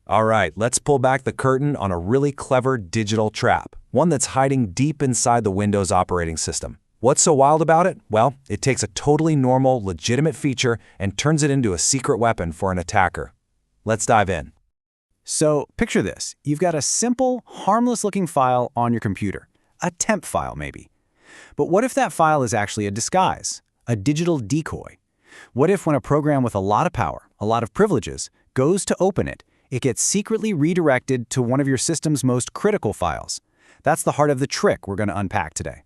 All right, let's pull back the curtain on a really clever digital trap, one that's hiding deep inside the Windows operating system. What's so wild about it? Well, it takes a totally normal, legitimate feature and turns it into a secret weapon for an attacker. Let's dive in. So picture this. You've got a simple, harmless-looking file on your computer. A temp file, maybe. But what if that file is actually a disguise, a digital decoy? What if when a program with a lot of power, a lot of privileges, goes to open it, it gets secretly redirected to one of your system's most critical files? That's the heart of the trick we're going to unpack today.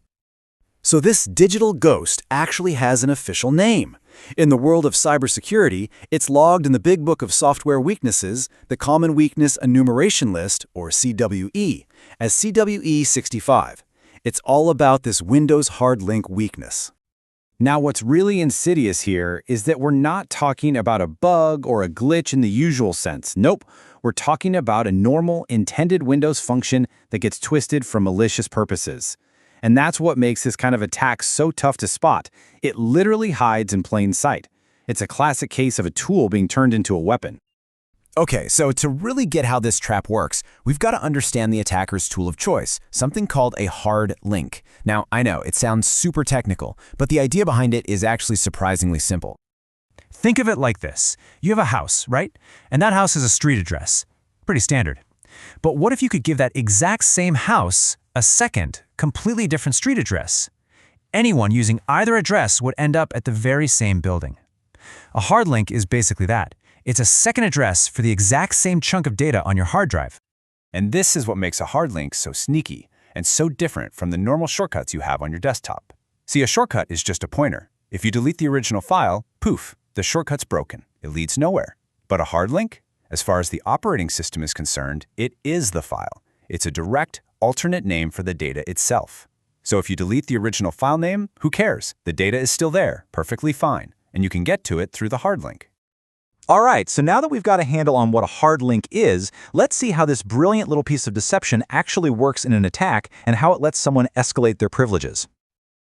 So this digital ghost actually has an official name. In the world of cybersecurity, it's logged in the Big Book of Software Weaknesses, the Common Weakness Enumeration List, or CWE, as CWE-65. It's all about this Windows hard link weakness. Now, what's really insidious here is that we're not talking about a bug or a glitch in the usual sense. Nope, we're talking about a normal, intended Windows function that gets twisted for malicious purposes. And that's what makes this kind of attack so tough to spot. It literally hides in plain sight. It's a classic case of a tool being turned into a weapon. Okay, so to really get how this trap works, we've got to understand the attacker's tool of choice, something called a hard link. Now, I know, it sounds super technical, but the idea behind it is actually surprisingly simple. Think of it like this. You have a house, right? And that house has a street address. Pretty standard. But what if you could give that exact same house a second, completely different street address? Anyone using either address would end up at the very same building. A hard link is basically that. It's a second address for the exact same chunk of data on your hard drive. And this is what makes a hard link so sneaky and so different from the normal shortcuts you have on your desktop. See, a shortcut is just a pointer. If you delete the original file, poof, the shortcut's broken. It leads nowhere. But a hard link? As far as the operating system is concerned, it is the file. It's a direct, alternate name for the data itself. So if you delete the original file name, who cares? The data is still there, perfectly fine, and you can get to it through the hard link. All right, so now that we've got a handle on what a hard link is, let's see how this brilliant little piece of deception actually works in an attack and how it lets someone escalate their privileges.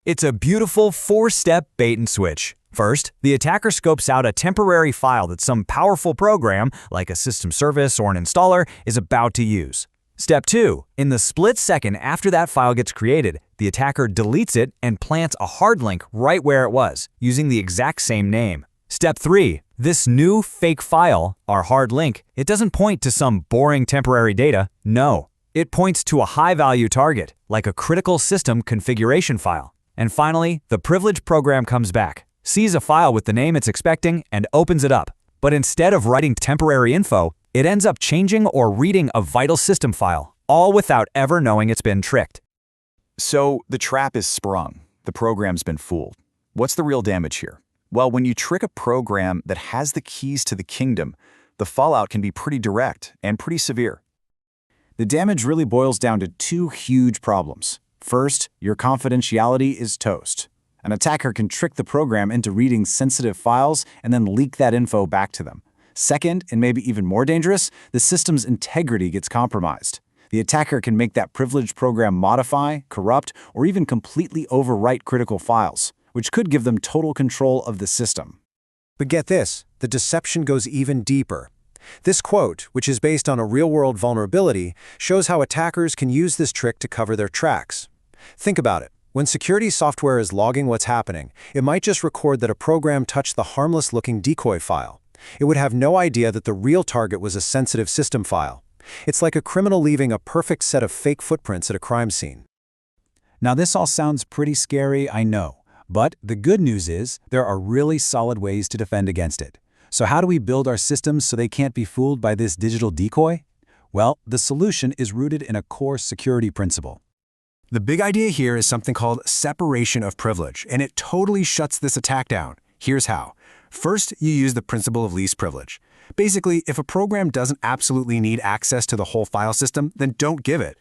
It's a beautiful four-step bait and switch. First, the attacker scopes out a temporary file that some powerful program, like a system service or an installer, is about to use. Step 2. In the split second after that file gets created, the attacker deletes it and plants a hard link right where it was, using the exact same name. Step 3. This new fake file, our hard link, it doesn't point to some boring temporary data. No, it points to a high-value target, like a critical system configuration file. And finally, the privileged program comes back, sees a file with the name it's expecting, and opens it up. But instead of writing temporary info, it ends up changing or reading a vital system file, all without ever knowing it's been tricked. So the trap is sprung. The program's been fooled. What's the real damage here? Well, when you trick a program that has the keys to the kingdom, the fallout can be pretty direct and pretty severe. The damage really boils down to two huge problems. First, your confidentiality is toast. An attacker can trick the program into reading sensitive files and then leak that info back to them. Second, and maybe even more dangerous, the system's integrity gets compromised. The attacker can make that privileged program modify, corrupt, or even completely overwrite critical files, which could give them total control of the system. But get this, the deception goes even deeper. This quote, which is based on a real-world vulnerability, shows how attackers can use this trick to cover their tracks. Think about it. When security software is logging what's happening, it might just record that a program touched the harmless-looking decoy file. It would have no idea that the real target was a sensitive system file. It's like a criminal leaving a perfect set of fake footprints at a crime scene. Now, this all sounds pretty scary, I know. But the good news is there are really solid ways to defend against it. So how do we build our systems so they can't be fooled by this digital decoy? Well, the solution is rooted in a core security principle. The big idea here is something called separation of privilege, and it totally shuts this attack down. Here's how. First, you use the principle of least privilege. Basically, if a program doesn't absolutely need access to the whole file system, then don't give it.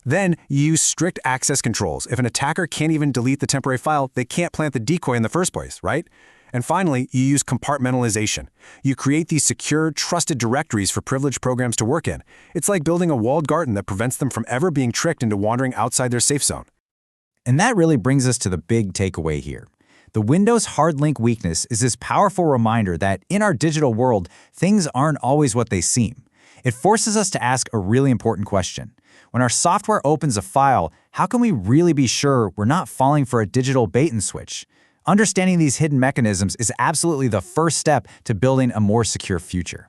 Then, you use strict access controls. If an attacker can't even delete the temporary file, they can't plant the decoy in the first place, right? And finally, you use compartmentalization. You create these secure, trusted directories for privileged programs to work in. It's like building a walled garden that prevents them from ever being tricked into wandering outside their safe zone. And that really brings us to the big takeaway here. The Windows hard link weakness is this powerful reminder that in our digital world, things aren't always what they seem. It forces us to ask a really important question. When our software opens a file, how can we really be sure we're not falling for a digital bait and switch? Understanding these hidden mechanisms is absolutely the first step to building a more secure future.